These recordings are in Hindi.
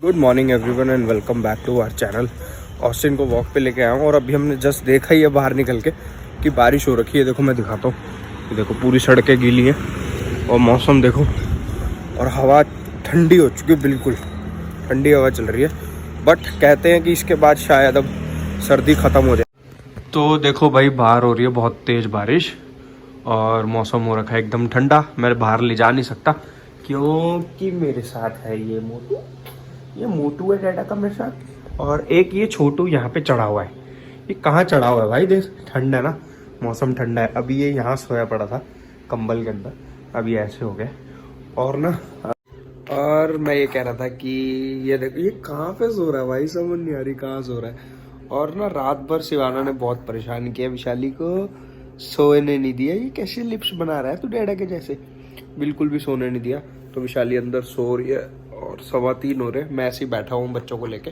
Good morning everyone and welcome back to our channel. Austin को वॉक पे लेके आया हूँ और अभी हमने जस्ट देखा ही है बाहर निकल के कि बारिश हो रखी है। देखो मैं दिखाता हूँ, ये देखो पूरी सड़कें गीली हैं और मौसम देखो, और हवा ठंडी हो चुकी है, बिल्कुल ठंडी हवा चल रही है। बट कहते हैं कि इसके बाद शायद अब सर्दी ख़त्म हो जाए। तो देखो भाई, बाहर हो रही है बहुत तेज़ बारिश और मौसम हो रखा है एकदम ठंडा। मैं बाहर ले जा नहीं सकता क्योंकि मेरे साथ है ये मोटू है डैडा का मेरे साथ, और एक ये छोटू यहाँ पे चढ़ा हुआ है। ये कहाँ चढ़ा हुआ है भाई? देख, ठंड है ना, मौसम ठंडा है। अभी ये यहाँ सोया पड़ा था कंबल के अंदर, अभी ऐसे हो गए। और ना, और मैं ये कह रहा था कि ये देखो ये कहाँ पे सो रहा है भाई, समझ नहीं आ रही कहाँ सो रहा है। और ना रात भर शिवाना ने बहुत परेशान किया विशाली को, सोने नहीं दिया। ये कैसे लिप्स बना रहा है तू डैडा के जैसे, बिल्कुल भी सोने नहीं दिया। तो विशाली अंदर सो रही है और 3:15 हो रहे। मैं ऐसे ही बैठा हूँ बच्चों को लेके,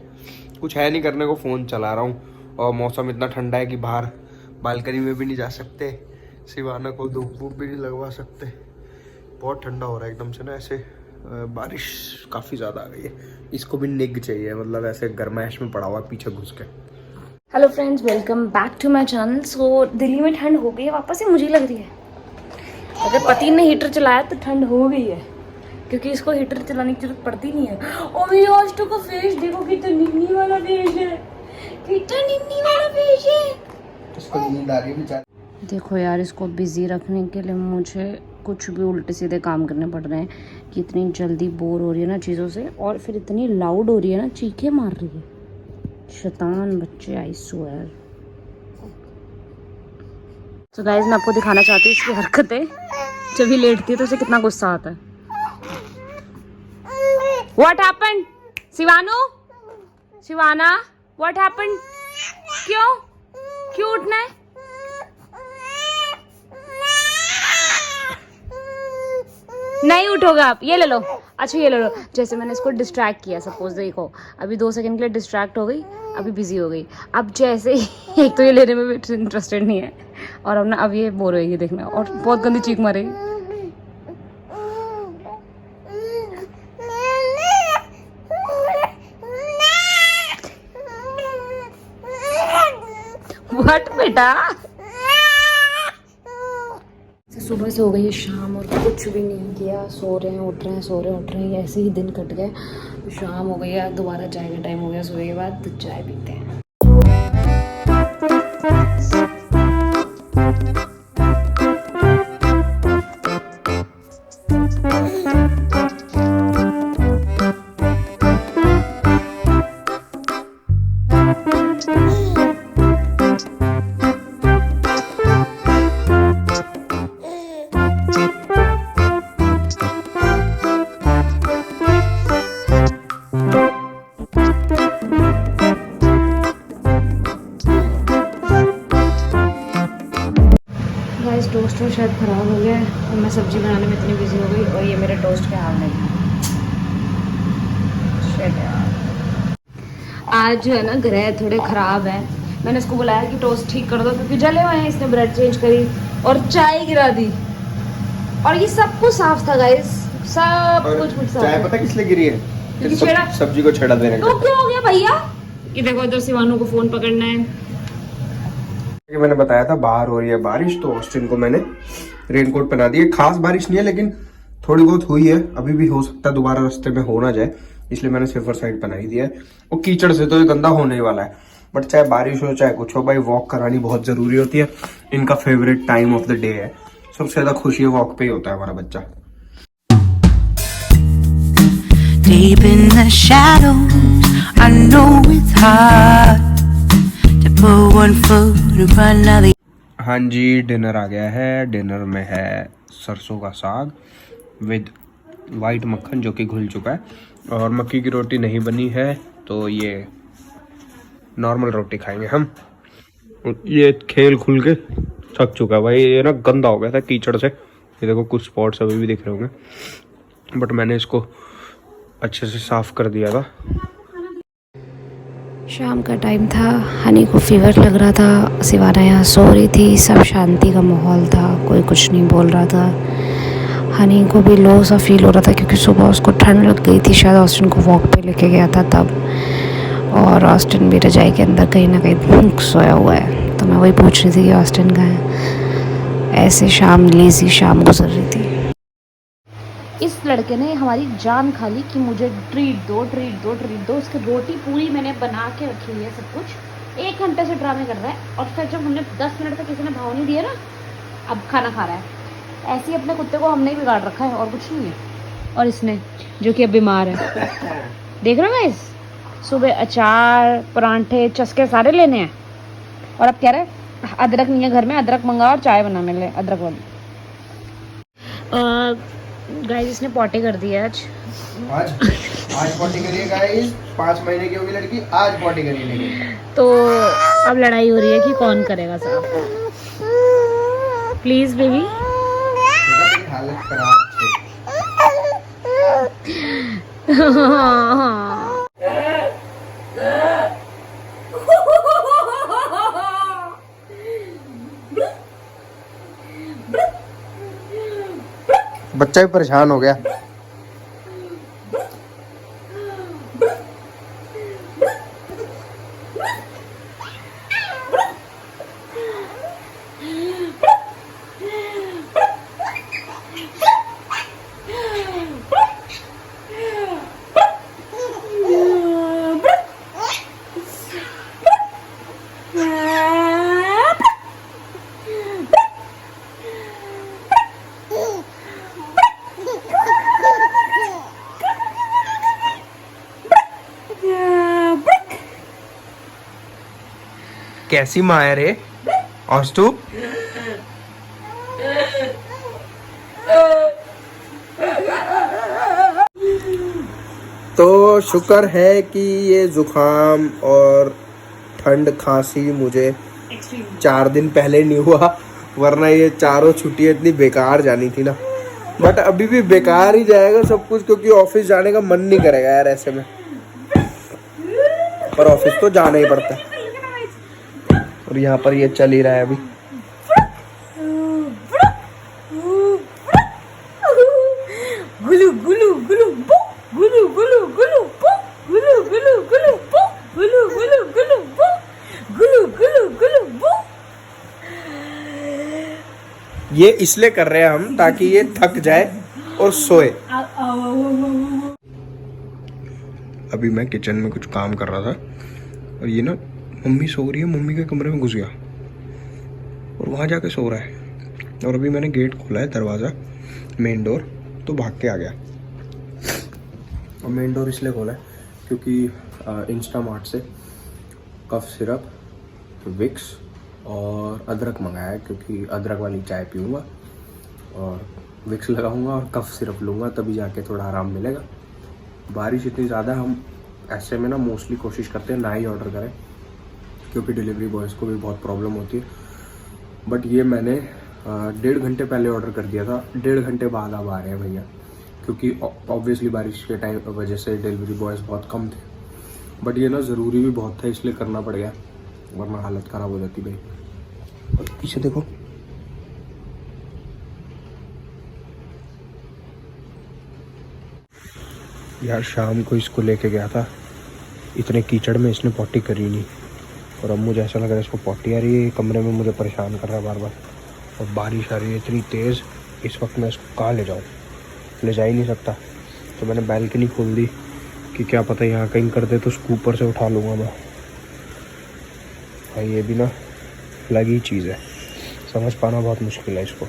कुछ है नहीं करने को, फ़ोन चला रहा हूँ। और मौसम इतना ठंडा है कि बाहर बालकनी में भी नहीं जा सकते, शिवाना को धूप वूप भी नहीं लगवा सकते। बहुत ठंडा हो रहा है एकदम से ना, ऐसे बारिश काफ़ी ज़्यादा आ गई है। इसको भी निग चाहिए, मतलब ऐसे गर्माइश में पड़ा हुआ पीछे घुस के। Hello friends, welcome back to my channel. So Delhi में ठंड हो गई है वापस से, मुझे लग रही है। अगर पति ने हीटर चलाया तो ठंड हो गई है, क्योंकि इसको हीटर चलाने की जरूरत पड़ती नहीं है। और मेरे ऑस्टो का फेस देखो, कितना निन्नी वाला फेस है, कितना निन्नी वाला फेस है। इसको नींद आ रही है बेचारी। देखो यार, इसको बिजी रखने के लिए मुझे कुछ भी उल्टे सीधे काम करने पड़ रहे हैं कि इतनी जल्दी बोर हो रही है ना चीज़ों से, और फिर इतनी लाउड हो रही है ना, चीखे मार रही है। शैतान बच्चे, आई स्वेयर। तो गाइस, मैं आपको दिखाना चाहती हूँ इसकी हरकतें। जब भी लेटती है तो उसे कितना गुस्सा आता है। What happened? शिवानू, Sivana, what happened? क्यों उठना है? नहीं उठोगा आप, ये ले लो। अच्छा ये ले लो। जैसे मैंने इसको डिस्ट्रैक्ट किया, सपोज देखो अभी 2 सेकंड के लिए डिस्ट्रैक्ट हो गई, अभी बिजी हो गई। अब जैसे ही एक तो ये लेने में भी इंटरेस्टेड नहीं है, और अब ना अब ये बोर होगी देखना, और बहुत गंदी चीख मारेगी। व्हाट बेटा? सुबह से हो गई है शाम और कुछ भी नहीं किया। सो रहे हैं उठ रहे हैं, सो रहे हैं उठ रहे हैं, ऐसे ही दिन कट गए। शाम हो गई है, दोबारा चाय का टाइम हो गया सुबह के बाद, तो चाय पीते हैं। टोस्ट तो शायद ख़राब हो गया है, तो मैं सब्ज़ी बनाने में इतनी बिजी हो गई, और ये मेरे टोस्ट के हाल नहीं है। आज जो है ना, ग्रह थोड़े ख़राब हैं। मैंने इसको बुलाया कि टोस्ट ठीक कर दो, क्योंकि जले हुए हैं। इसने ब्रेड चेंज करी और चाय गिरा दी, और ये सब कुछ साफ था गाइस, सब कुछ साफ। चाय पता किस लिए गिरी है? सब्जी को छेड़ा देने का। तो क्या हो गया भैया? ये देखो, इधर शिवानू को फ़ोन पकड़ना है। मैंने बताया था बाहर हो रही है बारिश, तो ऑस्टिन को मैंने रेनकोट पहना दिया। खास बारिश नहीं है, लेकिन थोड़ी बहुत हुई है। अभी भी हो सकता है दोबारा रास्ते में हो ना जाए, इसलिए मैंने सेफर साइड पहना ही दिया है। वो कीचड़ से तो ये गंदा होने वाला है, बट चाहे बारिश हो चाहे कुछ हो भाई, वॉक करानी बहुत जरूरी होती है। इनका favourite time of the day है, सबसे ज्यादा खुशी वॉक पे ही होता है हमारा बच्चा। Deep in the shadows, I know it's hard. हाँ जी, डिनर आ गया है। डिनर में है सरसों का साग विद वाइट मक्खन जो कि घुल चुका है, और मक्की की रोटी नहीं बनी है, तो ये नॉर्मल रोटी खाएंगे हम। ये खेल खुल के थक चुका है भाई, ये ना गंदा हो गया था कीचड़ से। ये देखो कुछ स्पॉट्स अभी भी दिख रहे होंगे, बट मैंने इसको अच्छे से साफ कर दिया था। शाम का टाइम था, हनी को फीवर लग रहा था, शिवाना यहाँ सो रही थी, सब शांति का माहौल था, कोई कुछ नहीं बोल रहा था। हनी को भी लो सा फील हो रहा था क्योंकि सुबह उसको ठंड लग गई थी, शायद ऑस्टिन को वॉक पे लेके गया था तब। और ऑस्टिन भी रजाई के अंदर कहीं ना कहीं सोया हुआ है, तो मैं वही पूछ रही थी कि ऑस्टिन कहाँ है। ऐसे शाम लेज़ी शाम गुजर रही थी। इस लड़के ने हमारी जान खा ली कि मुझे ट्रीट दो ट्रीट दो ट्रीट दो। उसकी रोटी पूरी मैंने बना के रखी हुई है, सब कुछ। 1 घंटे से ड्रामे कर रहा है और फिर जब हमने 10 मिनट तक किसी ने भाव नहीं दिया ना, अब खाना खा रहा है। ऐसे ही अपने कुत्ते को हमने ही बिगाड़ रखा है और कुछ नहीं है। और इसने जो कि अब बीमार है, देख रहे हो गाइस, सुबह अचार परांठे चस्के सारे लेने हैं और अब कह रहे हैं अदरक नहीं है घर में, अदरक मंगाओ और चाय बना मिले अदरक वाली। गाइस इसने पॉटी कर दी है आज पॉटी करिए गाइस। 5 महीने की होगी लड़की, आज पॉटी करिए। लेकिन तो अब लड़ाई हो रही है कि कौन करेगा साहब। Please baby. हालत खराब बच्चा भी परेशान हो गया। कैसी माँ है रे ऑस्टू? तो शुक्र है कि ये जुकाम और ठंड खांसी मुझे 4 दिन पहले नहीं हुआ, वरना ये चारों छुट्टियां इतनी बेकार जानी थी ना। बट अभी भी बेकार ही जाएगा सब कुछ, क्योंकि ऑफिस जाने का मन नहीं करेगा यार ऐसे में, पर ऑफिस तो जाना ही पड़ता है। और यहाँ पर ये चल ही रहा है अभी। गुलू गुलू गुलू बू, गुलू गुलू गुलू बू, गुलू गुलू गुलू बू, गुलू गुलू गुलू बू, गुलू गुलू गुलू बू। ये इसलिए कर रहे हैं हम ताकि ये थक जाए और सोए। अभी मैं किचन में कुछ काम कर रहा था और ये ना मम्मी सो रही है, मम्मी के कमरे में घुस गया और वहाँ जाके सो रहा है। और अभी मैंने गेट खोला है, दरवाज़ा मेन डोर, तो भाग के आ गया। और मेन डोर इसलिए खोला है क्योंकि इंस्टामार्ट से कफ सिरप, विक्स और अदरक मंगाया है, क्योंकि अदरक वाली चाय पीऊँगा और विक्स लगाऊंगा और कफ सिरप लूँगा, तभी जाके थोड़ा आराम मिलेगा। बारिश इतनी ज़्यादा, हम ऐसे में ना मोस्टली कोशिश करते हैं ना ही ऑर्डर करें, क्योंकि डिलीवरी बॉयज़ को भी बहुत प्रॉब्लम होती है। बट ये मैंने 1.5 घंटे पहले ऑर्डर कर दिया था, 1.5 घंटे बाद अब आ रहे हैं भैया, क्योंकि ऑब्वियसली बारिश के टाइम वजह से डिलीवरी बॉयज़ बहुत कम थे। बट ये ना ज़रूरी भी बहुत था, इसलिए करना पड़ गया, वरना हालत ख़राब हो जाती भाई। और पीछे देखो, यार शाम को इसको लेके गया था, इतने कीचड़ में इसने पॉटी करी नहीं, और अब मुझे ऐसा लग रहा है इसको पॉटी आ रही है, कमरे में मुझे परेशान कर रहा है बार बार। और बारिश आ रही है इतनी तेज़, इस वक्त मैं इसको कहाँ ले जाऊँ, ले जा ही नहीं सकता। तो मैंने बैल्कनी खोल दी कि क्या पता यहाँ कहीं कर दे तो उसको ऊपर से उठा लूँगा मैं। भाई ये भी ना लगी चीज़ है, समझ पाना बहुत मुश्किल है इसको।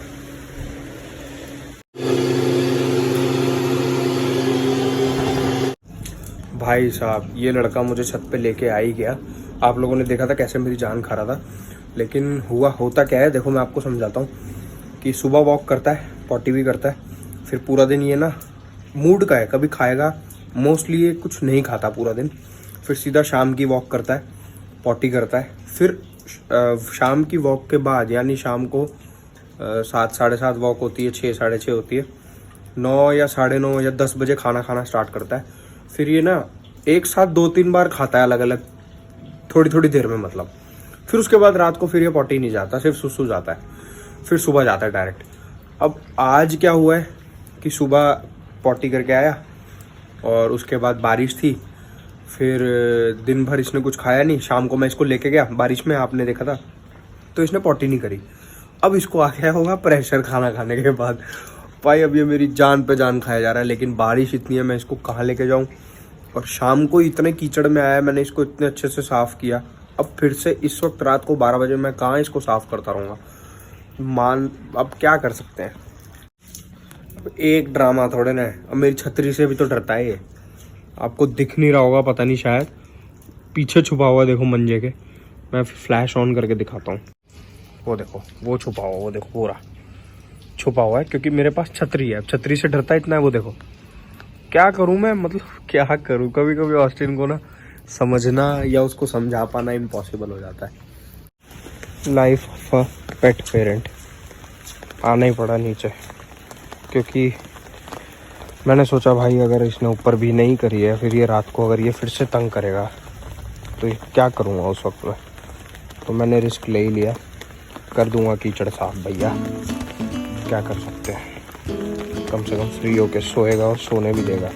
भाई साहब ये लड़का मुझे छत पे लेके आ ही गया। आप लोगों ने देखा था कैसे मेरी जान खा रहा था, लेकिन होता क्या है देखो, मैं आपको समझाता हूँ कि सुबह वॉक करता है, पॉटी भी करता है, फिर पूरा दिन ये ना मूड का है, कभी खाएगा, मोस्टली ये कुछ नहीं खाता पूरा दिन, फिर सीधा शाम की वॉक करता है, पॉटी करता है, फिर शाम की वॉक के बाद यानी शाम को 7 साढ़े 7 वॉक होती है, 6 साढ़े 6 होती है, 9 या 9:30 या 10 बजे खाना खाना स्टार्ट करता है। फिर ये ना एक साथ 2-3 बार खाता है अलग अलग, थोड़ी थोड़ी देर में मतलब। फिर उसके बाद रात को फिर ये पॉटी नहीं जाता, सिर्फ सुसु जाता है, फिर सुबह जाता है डायरेक्ट। अब आज क्या हुआ है कि सुबह पॉटी करके आया और उसके बाद बारिश थी, फिर दिन भर इसने कुछ खाया नहीं, शाम को मैं इसको लेके गया बारिश में, आपने देखा था, तो इसने पॉटी नहीं करी। अब इसको आ गया होगा प्रेशर खाना खाने के बाद। भाई अब ये मेरी जान पे जान खाया जा रहा है, लेकिन बारिश इतनी है, मैं इसको कहाँ लेके जाऊँ। और शाम को इतने कीचड़ में आया, मैंने इसको इतने अच्छे से साफ़ किया, अब फिर से इस वक्त रात को 12 बजे मैं कहाँ इसको साफ़ करता रहूँगा। अब क्या कर सकते हैं। अब एक ड्रामा थोड़े ना है, अब मेरी छतरी से भी तो डरता है ये। आपको दिख नहीं रहा होगा, पता नहीं, शायद पीछे छुपा हुआ देखो मंजे के, मैं फ्लैश ऑन करके दिखाता हूँ। वो देखो, वो छुपा हुआ, वो देखो पूरा छुपा हुआ है, क्योंकि मेरे पास छतरी है। अब छतरी से डरता इतना है, वो देखो। क्या करूँ मैं, मतलब क्या करूँ। कभी कभी ऑस्टिन को ना समझना या उसको समझा पाना इम्पॉसिबल हो जाता है। Life of a pet parent. आना ही पड़ा नीचे, क्योंकि मैंने सोचा भाई अगर इसने ऊपर भी नहीं करी है, फिर ये रात को अगर ये फिर से तंग करेगा तो क्या करूँगा उस वक्त में। तो मैंने रिस्क ले ही लिया, कर दूंगा कीचड़ साफ भैया, क्या कर सकते हैं। कम से कम फ्री होके सोएगा और सोने भी देगा।